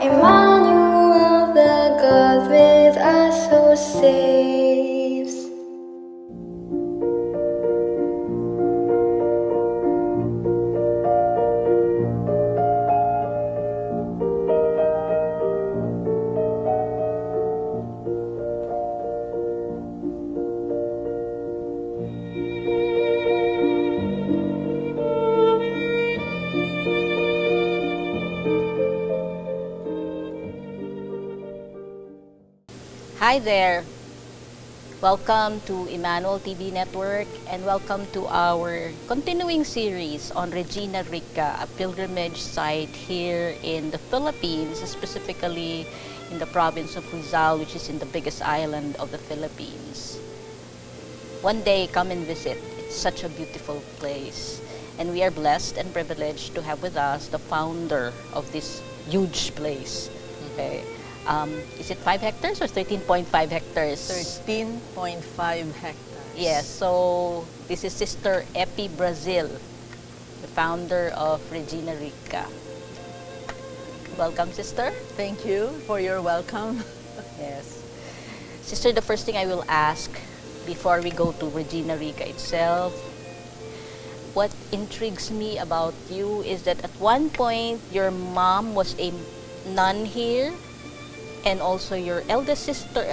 Emmanuel, the God with us who saves. Hi there! Welcome to Emmanuel TV Network and welcome to our continuing series on Regina Rica, a pilgrimage site here in the Philippines, specifically in the province of Rizal, which is in the biggest island of the Philippines. One day, come and visit. It's such a beautiful place. And we are blessed and privileged to have with us the founder of this huge place. Okay. Is it 5 hectares or 13.5 hectares? 13.5 hectares. Yes, so this is Sister Eppie Brasil, the founder of Regina Rica. Welcome, Sister. Thank you for your welcome. Yes. Sister, the first thing I will ask before we go to Regina Rica itself, what intrigues me about you is that at one point your mom was a nun here, and also your elder sister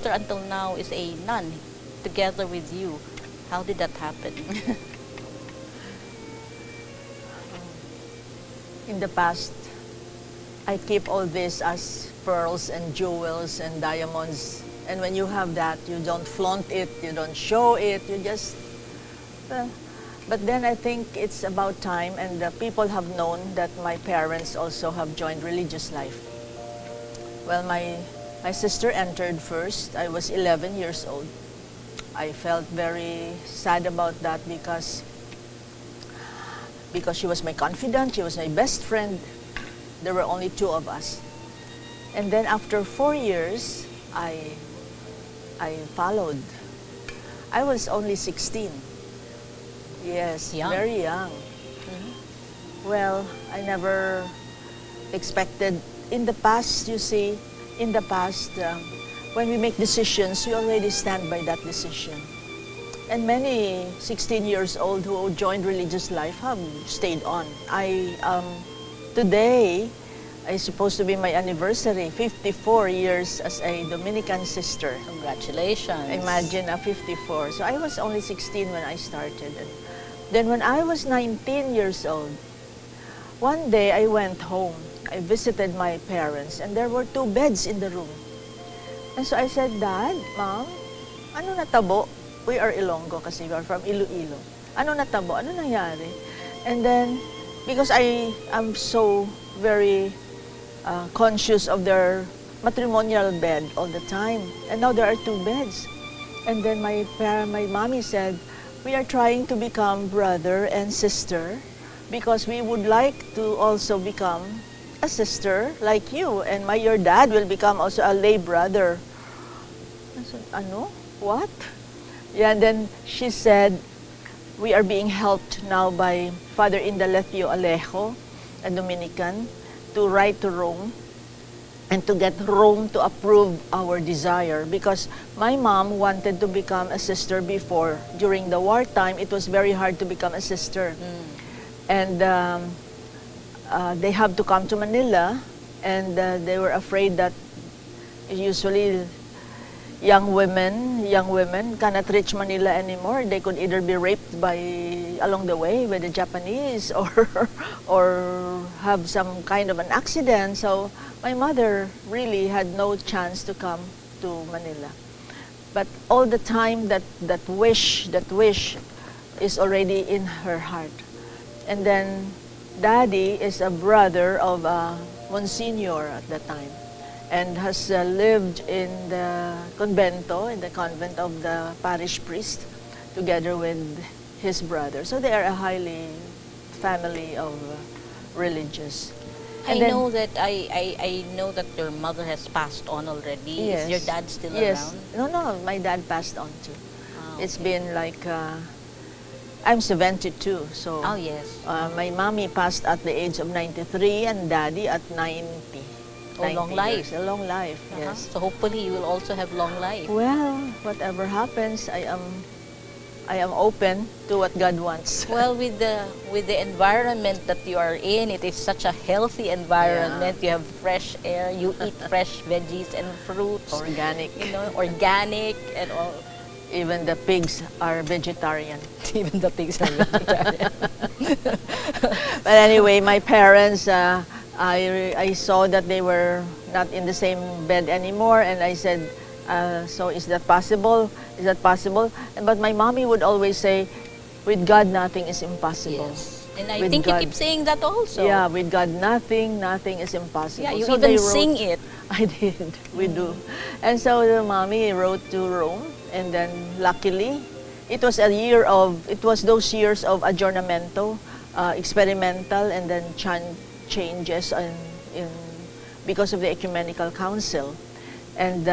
until now is a nun together with you. How did that happen? In the past, I keep all this as pearls and jewels and diamonds. And when you have that, you don't flaunt it, you don't show it, you just... but then I think it's about time, and people have known that my parents also have joined religious life. Well, my sister entered first. I was 11 years old. I felt very sad about that because she was my confidant, she was my best friend. There were only 2 of us. And then after 4 years, I followed. I was only 16. Yes, Young. very young. Well, I never expected. In the past, you see, when we make decisions, we already stand by that decision. And many 16 years old who joined religious life have stayed on. Today is supposed to be my anniversary, 54 years as a Dominican sister. Congratulations. Imagine, 54. So I was only 16 when I started. And then when I was 19 years old, one day I went home. I visited my parents and there were 2 beds in the room. And so I said, Dad, Mom, ano natabo? We are Ilonggo kasi we are from Iloilo. Ano natabo? Ano nangyari? And then, because I am so very conscious of their matrimonial bed all the time. And now there are 2 beds. And then my mommy said, we are trying to become brother and sister because we would like to also become a sister like you, and your dad will become also a lay brother. I said, ano? What? Yeah, and then she said, we are being helped now by Father Indalecio Alejo, a Dominican, to write to Rome and to get Rome to approve our desire, because my mom wanted to become a sister before. During the wartime, it was very hard to become a sister. And they have to come to Manila, and they were afraid that usually young women cannot reach Manila anymore. They could either be raped along the way by the Japanese or have some kind of an accident. So my mother really had no chance to come to Manila. But all the time that wish is already in her heart. And then Daddy is a brother of Monsignor at that time, and has lived in the convento, in the convent of the parish priest, together with his brother. So they are a highly family of religious. I know that your mother has passed on already. Yes. Is your dad still Yes. around? No, my dad passed on too. It's Okay. been like, I'm 72, so Oh, yes. my mommy passed at the age of 93 and daddy at 90. Oh, long 90 life. years. A long life, yes. So hopefully you will also have long life. Well, whatever happens, I am open to what God wants. Well, with the environment that you are in, it is such a healthy environment. You have fresh air, you eat fresh veggies and fruits. Organic. You know, organic and all. Even the pigs are vegetarian. Even the pigs are vegetarian. But anyway, my parents, I saw that they were not in the same bed anymore, and I said, so is that possible? Is that possible? But my mommy would always say, with God, nothing is impossible. Yes. And I With think God. you keep saying that also. Yeah, with God, nothing is impossible. Yeah, you so even they wrote, sing it. I did, we do. And so the mommy wrote to Rome, and then luckily, it was those years of aggiornamento, experimental, and then changes because of the ecumenical council. And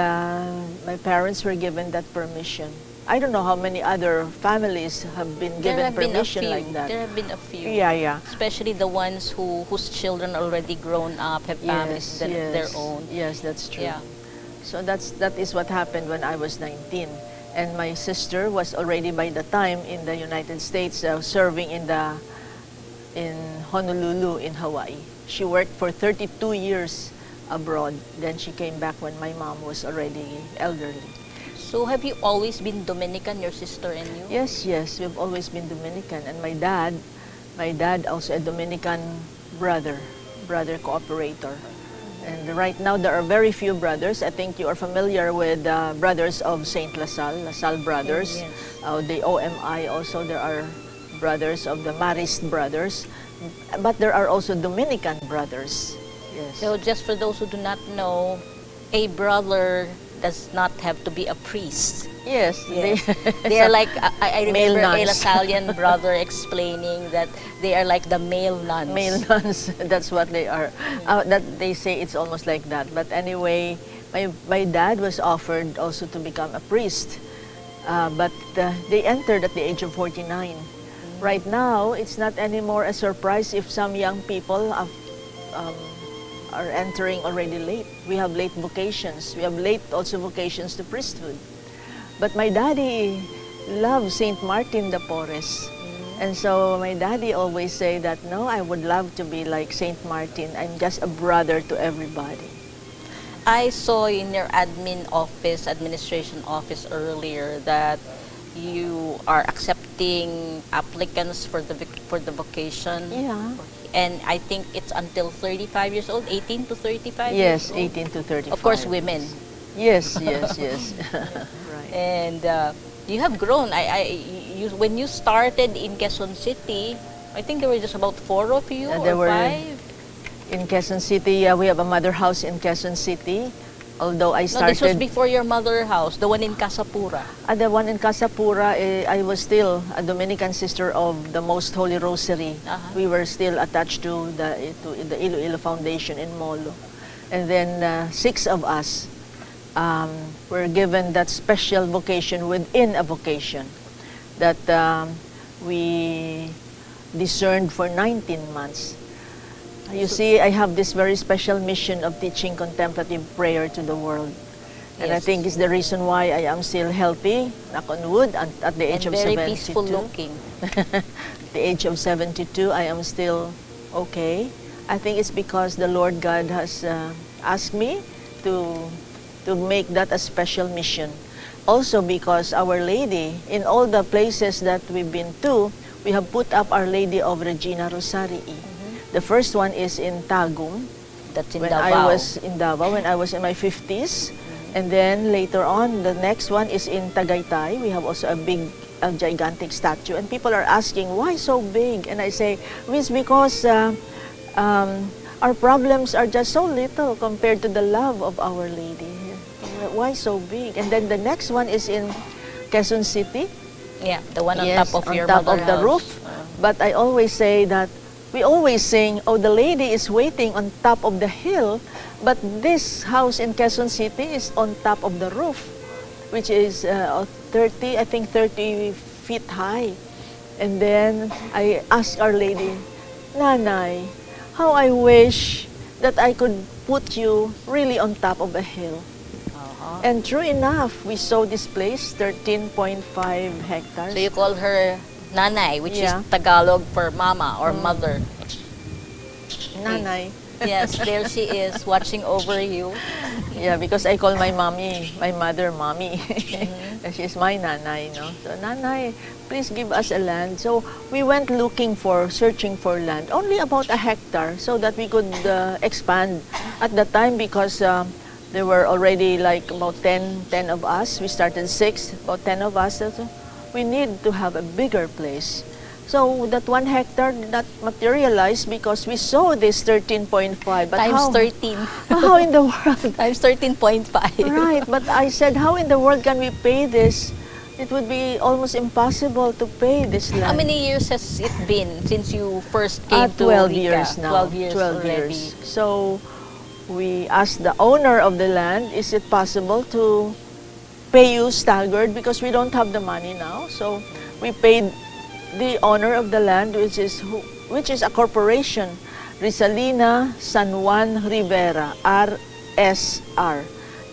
my parents were given that permission. I don't know how many other families have been given permission like that. There have been a few. Yeah. Especially the ones whose children already grown up, have families their own. Yes, that's true. Yeah. So that is what happened when I was 19. And my sister was already by the time in the United States serving in Honolulu in Hawaii. She worked for 32 years abroad. Then she came back when my mom was already elderly. So have you always been Dominican, your sister and you? Yes, we've always been Dominican. And my dad also a Dominican brother-cooperator. And right now there are very few brothers. I think you are familiar with brothers of Saint LaSalle brothers. Yes. The OMI also, there are brothers of the Marist brothers. But there are also Dominican brothers. Yes. So just for those who do not know, a brother does not have to be a priest. Yes. Yes. They are like, I Male remember a nuns. Lasallian brother explaining that they are like the male nuns. Male nuns, that's what they are. That they say it's almost like that. But anyway, my dad was offered also to become a priest. But they entered at the age of 49. Right now, it's not anymore a surprise if some young people are entering already late. We have late vocations. We have late also vocations to priesthood. But my daddy loved Saint Martin de Porres. And so my daddy always say that, no, I would love to be like Saint Martin. I'm just a brother to everybody. I saw in your administration office earlier that you are accepting applicants for the vocation. Yeah. And I think it's until 35 years old, 18 to 35 Yes, years old. 18 to 35. Of course, women. Yes. Right. And you have grown. When you started in Quezon City, I think there were just about 4 of you There or were 5. In Quezon City, we have a mother house in Quezon City. Although I No, started... this was before your mother house, the one in Casapura. The one in Casapura, I was still a Dominican sister of the Most Holy Rosary. We were still attached to the Iloilo Foundation in Molo. And then 6 of us were given that special vocation within a vocation that we discerned for 19 months. You see, I have this very special mission of teaching contemplative prayer to the world. And I Yes. think it's the reason why I am still healthy, knock on wood, at the age And of very 72. peaceful looking. At the age of 72, I am still okay. I think it's because the Lord God has asked me to make that a special mission. Also because Our Lady, in all the places that we've been to, we have put up Our Lady of Regina Rosarii. The first one is in Tagum. That's in When Davao. I was in Davao, when I was in my 50s. And then later on, the next one is in Tagaytay. We have also a gigantic statue. And people are asking, why so big? And I say, it's because our problems are just so little compared to the love of Our Lady. Why so big? And then the next one is in Quezon City. Yeah, the one on Yes, top of on your top mother of the house. roof. But I always say that we always sing, oh, the Lady is waiting on top of the hill, but this house in Quezon City is on top of the roof, which is 30 feet high. And then I asked Our Lady, Nanay, how I wish that I could put you really on top of a hill. And true enough, we saw this place, 13.5 hectares. So you call her nanay, which Yeah. is Tagalog for mama or mother. Nanay. Yes, there she is watching over you. Yeah, because I call my mommy, my mother, mommy. And she's my nanay, no? So, nanay, please give us a land. So, we went searching for land, only about a hectare, so that we could expand at the time, because there were already like about 10 of us. We started 6, about 10 of us. So we need to have a bigger place. So that 1 hectare did not materialize because we saw this 13.5. But Times how, 13. how in the world? Times 13.5. Right, but I said, how in the world can we pay this? It would be almost impossible to pay this land. How many years has it been since you first came to 12 Rica? years now. 12 years 12 already. years. So we asked the owner of the land, is it possible to pay you staggered, because we don't have the money now. So we paid the owner of the land, which is a corporation, Rizalina San Juan Rivera, RSR.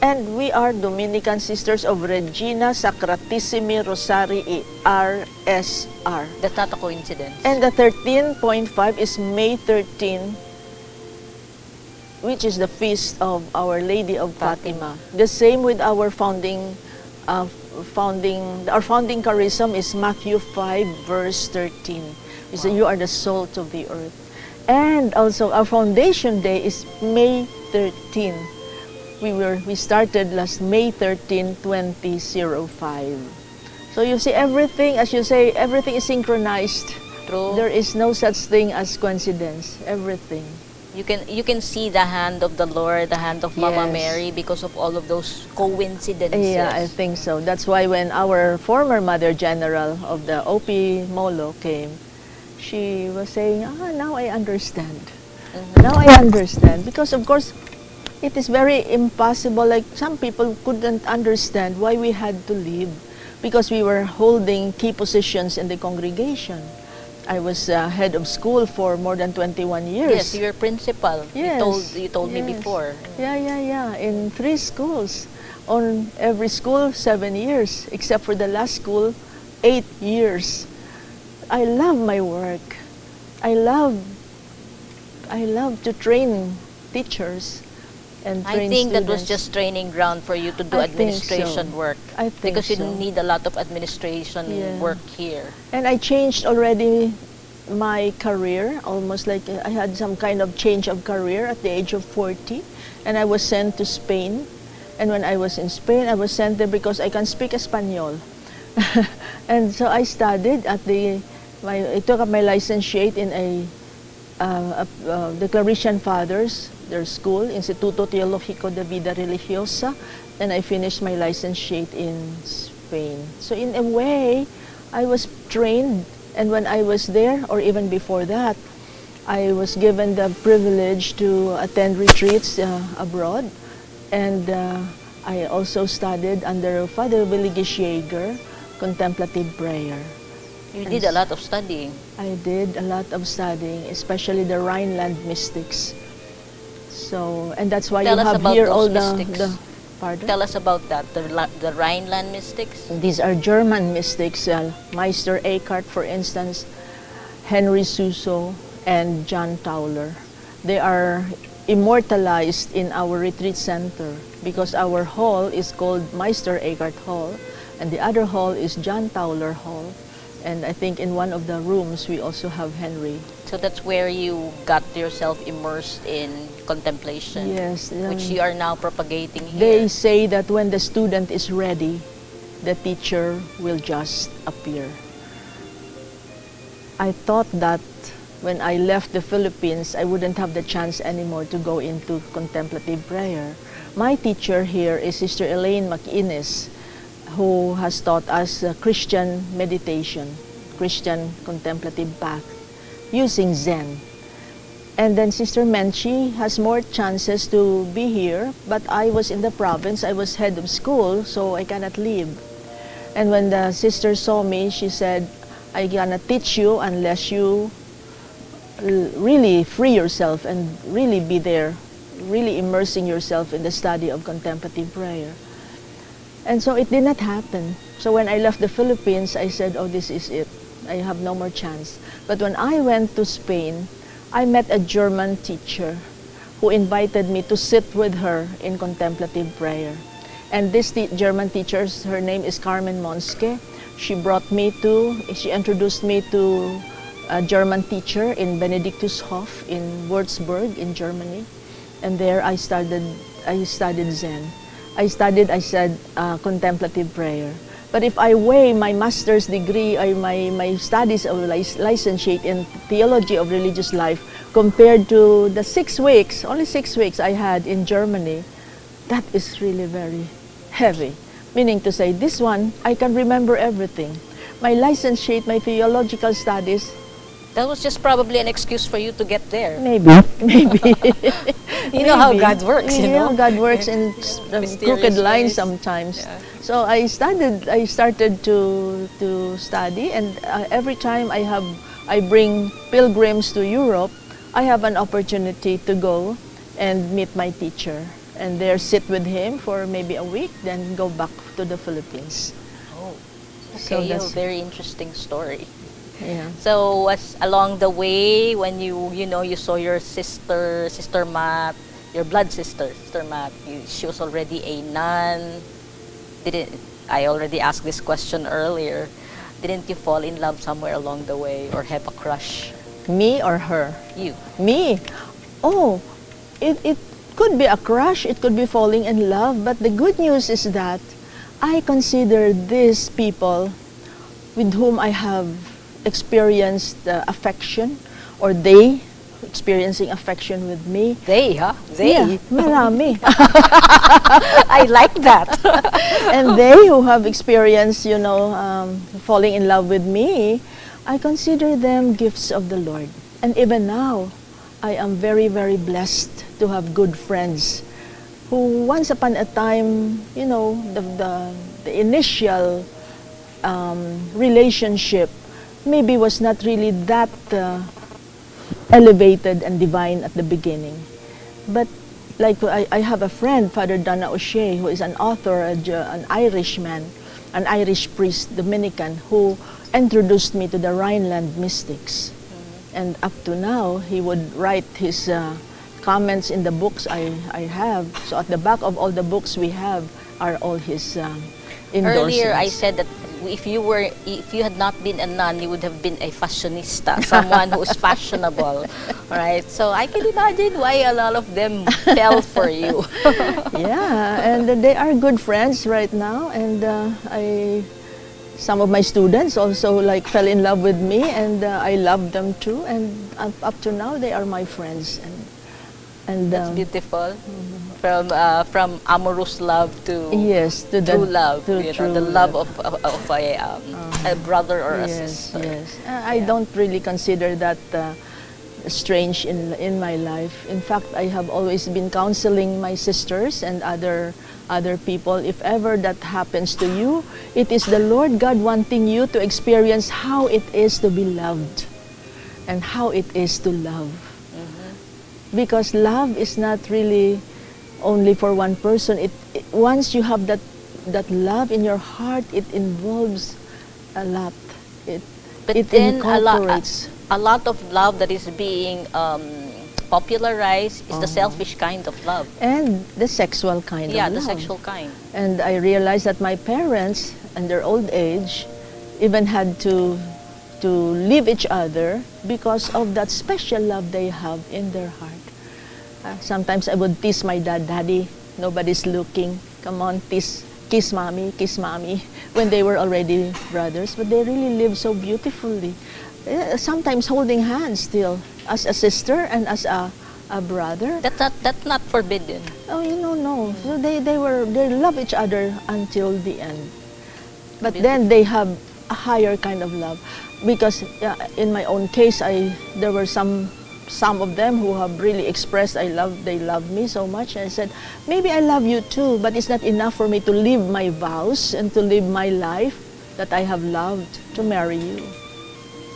And we are Dominican Sisters of Regina Sacratissimi Rosarii, RSR. That's not a coincidence. And the 13.5 is May 13, which is the feast of Our Lady of Fatima. The same with our founding charism is Matthew 5 verse 13. We say, you are the salt of the earth. And also our foundation day is May 13. We started last May 13, 2005. So you see, everything, as you say, everything is synchronized. True. There is no such thing as coincidence. Everything. You can see the hand of the Lord, the hand of Mama Yes. Mary, because of all of those coincidences. Yeah, I think so. That's why when our former Mother General of the OP Molo came, she was saying, now I understand. Now I understand. Because of course, it is very impossible. Like some people couldn't understand why we had to leave, because we were holding key positions in the congregation. I was head of school for more than 21 years. Yes, you're principal. Yes. You told me Yes. before. Yeah. In 3 schools. On every school, 7 years. Except for the last school, 8 years. I love my work. I love to train teachers and I train think that was students. just training ground for you to do I think administration so. work. I think Because you so. need a lot of administration Yeah. work here. And I changed already my career, almost like I had some kind of change of career at the age of 40, and I was sent to Spain. And when I was in Spain, I was sent there because I can speak Espanol. And so I studied at I took up my licentiate in the Claretian Fathers, their school, Instituto Teológico de Vida Religiosa, and I finished my licentiate in Spain. So in a way, I was trained, and when I was there, or even before that, I was given the privilege to attend retreats abroad, and I also studied under Father Willie Gisjager, contemplative prayer. You did a lot of studying. I did a lot of studying, especially the Rhineland mystics. So, and that's why Tell you us have about here those all mystics. pardon? Tell us about that, the Rhineland mystics. These are German mystics, Meister Eckhart, for instance, Henry Suso, and John Tauler. They are immortalized in our retreat center because our hall is called Meister Eckhart Hall, and the other hall is John Tauler Hall. And I think in one of the rooms we also have Henry. So that's where you got yourself immersed in contemplation. Yes. Which you are now propagating here. They say that when the student is ready, the teacher will just appear. I thought that when I left the Philippines, I wouldn't have the chance anymore to go into contemplative prayer. My teacher here is Sister Elaine McInnes, who has taught us Christian meditation, Christian contemplative path, using Zen. And then Sister Menchi has more chances to be here, but I was in the province, I was head of school, so I cannot leave. And when the sister saw me, she said, I cannot teach you unless you really free yourself and really be there really immersing yourself in the study of contemplative prayer. And so it did not happen. So when I left the Philippines, I said, oh, this is it. I have no more chance. But when I went to Spain, I met a German teacher who invited me to sit with her in contemplative prayer. And this German teacher, her name is Carmen Monske. She introduced me to a German teacher in Benediktushof in Würzburg in Germany. And there I studied Zen. I said, contemplative prayer. But if I weigh my master's degree, or my studies of licentiate in theology of religious life, compared to the 6 weeks, only 6 weeks I had in Germany, that is really very heavy. Meaning to say, this one, I can remember everything. My licentiate, my theological studies, That was just probably an excuse for you to get there. maybe. You know how Maybe. God works, you know? God works in Mysterious crooked lines ways. sometimes. Yeah. So I started to study, and every time I bring pilgrims to Europe, I have an opportunity to go and meet my teacher, and there sit with him for maybe a week, then go back to the Philippines. Oh, So okay, a that's- very interesting story. Yeah. So was along the way when you saw your sister Matt, your blood sister Matt, she was already a nun. I already asked this question earlier. Didn't you fall in love somewhere along the way or have a crush? Me or her? You. Me? Oh, it could be a crush, it could be falling in love, but the good news is that I consider these people with whom I have experienced affection, or they experiencing affection with me. They, huh? They. Yeah, marami. I like that. And they who have experienced, falling in love with me, I consider them gifts of the Lord. And even now, I am very, very blessed to have good friends who once upon a time, the initial relationship maybe was not really that elevated and divine at the beginning. But like I have a friend, Father Dana O'Shea, who is an author, an Irishman, an Irish priest, Dominican, who introduced me to the Rhineland mystics. And up to now, he would write his comments in the books I have. So at the back of all the books we have are all his endorsements. Earlier, I said that if you had not been a nun, you would have been a fashionista, someone who is fashionable, right? So I can imagine why a lot of them fell for you. Yeah, and they are good friends right now, and some of my students also fell in love with me, and I love them too, and up to now they are my friends, and That's beautiful. From amorous love to yes, to true love, to the true love of a brother or a yes, sister. yes. I don't really consider that strange in my life. In fact, I have always been counseling my sisters and other people. If ever that happens to you, it is the Lord God wanting you to experience how it is to be loved and how it is to love. Because love is not really only for one person. Once you have that love in your heart, it involves a lot. But it then incorporates. a lot of love that is being popularized is the selfish kind of love. And the sexual kind of Yeah, love. the sexual kind. And I realized that my parents, in their old age, even had to leave each other because of that special love they have in their heart. Sometimes I would tease my dad, "Daddy, nobody's looking. Come on, kiss mommy, when they were already brothers. But they really lived so beautifully. Sometimes holding hands still, as a sister and as a brother. That's not forbidden. Oh, no. So they love each other until the end. But then they have a higher kind of love, because in my own case, there were some of them who have really expressed they love me so much. And I said, maybe I love you too, but it's not enough for me to live my vows and to live my life that I have loved to marry you.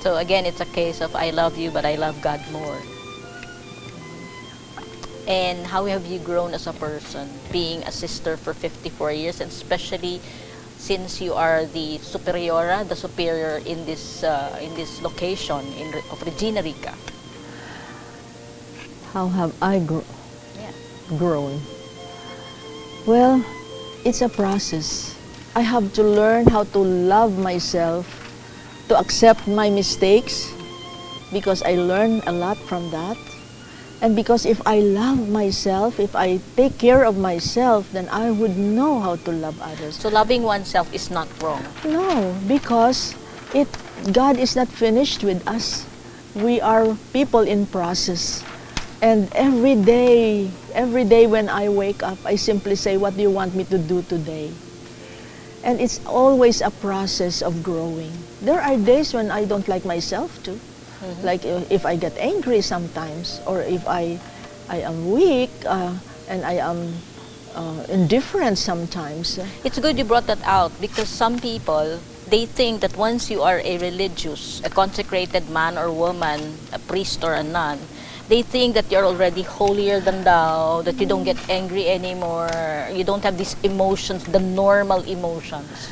So again, it's a case of I love you, but I love God more. And how have you grown as a person, being a sister for 54 years, and especially since you are the superiora, the superior in this location of Regina Rica? How have I Yeah. grown? Well, it's a process. I have to learn how to love myself, to accept my mistakes, because I learn a lot from that. And because if I love myself, if I take care of myself, then I would know how to love others. So loving oneself is not wrong. No, because God is not finished with us. We are people in process. And every day when I wake up, I simply say, what do you want me to do today? And it's always a process of growing. There are days when I don't like myself too. Mm-hmm. Like if I get angry sometimes, or if I am weak and I am indifferent sometimes. It's good you brought that out, because some people, they think that once you are a religious, a consecrated man or woman, a priest or a nun, they think that you're already holier than thou, that you don't get angry anymore, you don't have these emotions, the normal emotions.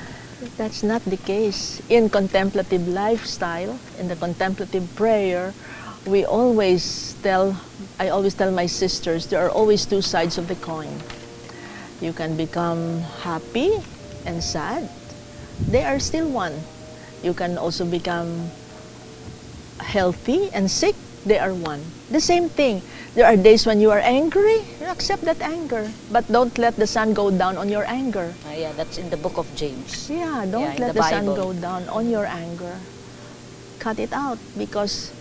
That's not the case. In contemplative lifestyle, in the contemplative prayer, I always tell my sisters, there are always two sides of the coin. You can become happy and sad. They are still one. You can also become healthy and sick. They are one. The same thing. There are days when you are angry, you accept that anger. But don't let the sun go down on your anger. Yeah, that's in the book of James. Yeah, don't in let the the sun Bible. go down on your anger. Cut it out, because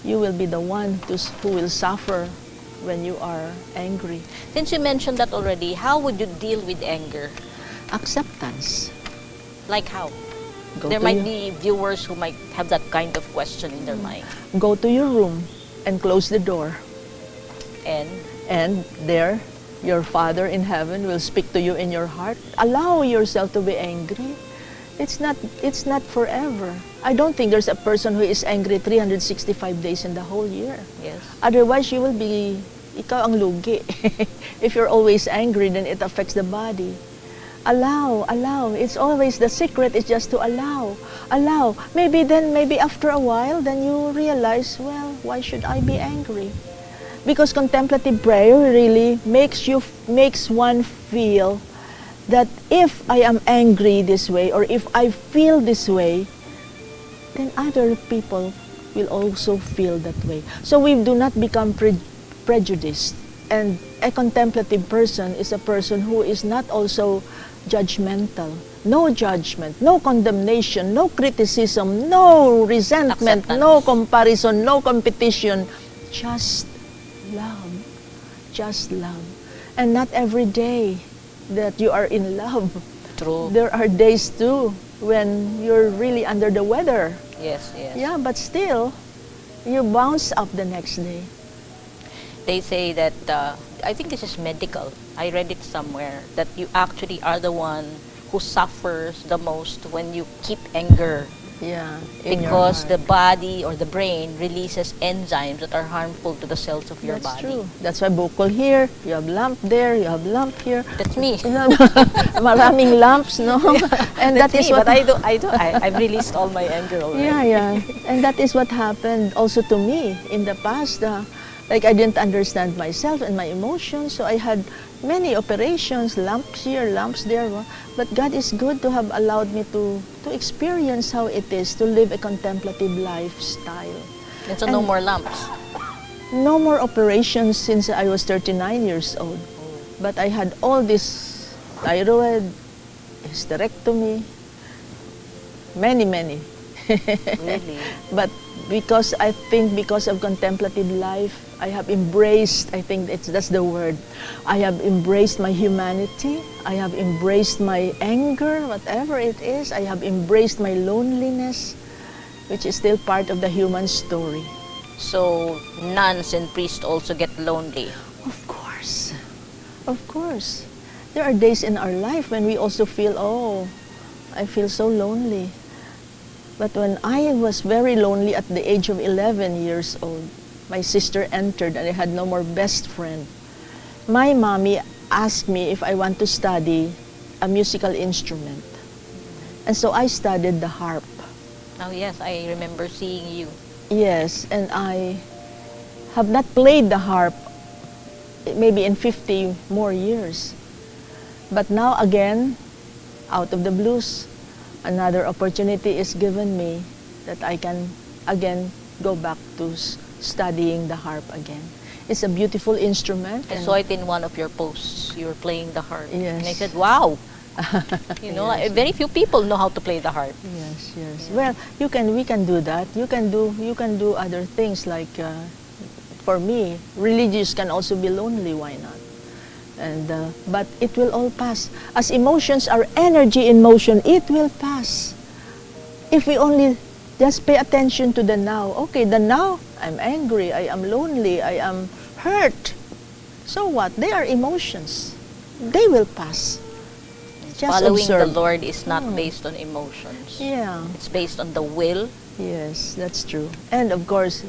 you will be the one who will suffer when you are angry. Since you mentioned that already, how would you deal with anger? Acceptance. Like how? Go There to might your- be viewers who might have that kind of question in their mind. Go to your room and close the door. And there, your Father in heaven will speak to you in your heart. Allow yourself to be angry. It's not forever. I don't think there's a person who is angry 365 days in the whole year. Yes. Otherwise, you will be, ikaw ang lugi. If you're always angry, then it affects the body. Allow. It's always, the secret is just to allow. Maybe after a while, then you realize, well, why should I be angry? Because contemplative prayer really makes one feel that if I am angry this way, or if I feel this way, then other people will also feel that way. So we do not become prejudiced. And a contemplative person is a person who is not also judgmental. No judgment, no condemnation, no criticism, no resentment, Acceptance. no comparison, no competition. Just love. Just love. And not every day that you are in love. True. There are days too when you're really under the weather. Yes. Yeah, but still, you bounce up the next day. They say that, I think this is medical. I read it somewhere, that you actually are the one who suffers the most when you keep anger. Yeah, in your Because heart. the body or the brain releases enzymes that are harmful to the cells of your That's body. true. That's why buccal here, you have lump there, you have lump here. That's me. Maraming lumps, no? And that is Me, what but I've released all my anger already. Yeah. And that is what happened also to me in the past. Like I didn't understand myself and my emotions, so I had many operations, lumps here, lumps there. But God is good to have allowed me to experience how it is to live a contemplative lifestyle. And so no more lumps. No more operations since I was 39 years old. But I had all this thyroid, hysterectomy, many. Really? But because of contemplative life, I have embraced, I think that's the word, I have embraced my humanity, I have embraced my anger, whatever it is, I have embraced my loneliness, which is still part of the human story. So nuns and priests also get lonely. Of course. There are days in our life when we also feel, oh, I feel so lonely. But when I was very lonely at the age of 11 years old, my sister entered and I had no more best friend, my mommy asked me if I want to study a musical instrument. And so I studied the harp. Oh yes, I remember seeing you. Yes, and I have not played the harp maybe in 50 more years. But now again, out of the blues, another opportunity is given me that I can again go back to studying the harp again. It's a beautiful instrument. I saw it in one of your posts. You were playing the harp. Yes. And I said, wow. You know, Yes. very few people know how to play the harp. Yes, yes. Well, we can do that. You can do other things like, for me, religious can also be lonely. Why not? And but it will all pass. As emotions are energy in motion, it will pass. If we only just pay attention to the now. Okay, the now, I'm angry, I am lonely, I am hurt. So what? They are emotions. They will pass. Just Following observe. the Lord is not based on emotions. Yeah. It's based on the will. Yes, that's true. And of course,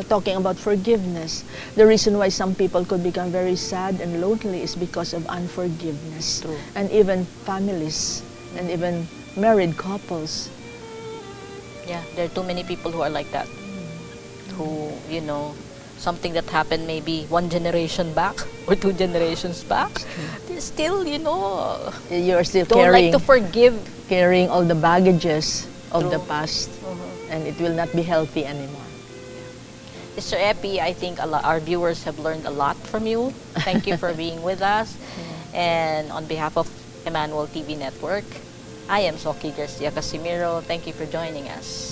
talking about forgiveness, the reason why some people could become very sad and lonely is because of unforgiveness. True. And even families, and even married couples. Yeah, there are too many people who are like that. Who, you know, something that happened maybe one generation back or 2 generations back, they still, you know, You're still don't like to forgive. carrying all the baggages of True. the past, and it will not be healthy anymore. Mr. Eppie, I think our viewers have learned a lot from you. Thank you for being with us. And on behalf of Emmanuel TV Network, I am Soki Garcia Casimiro. Thank you for joining us.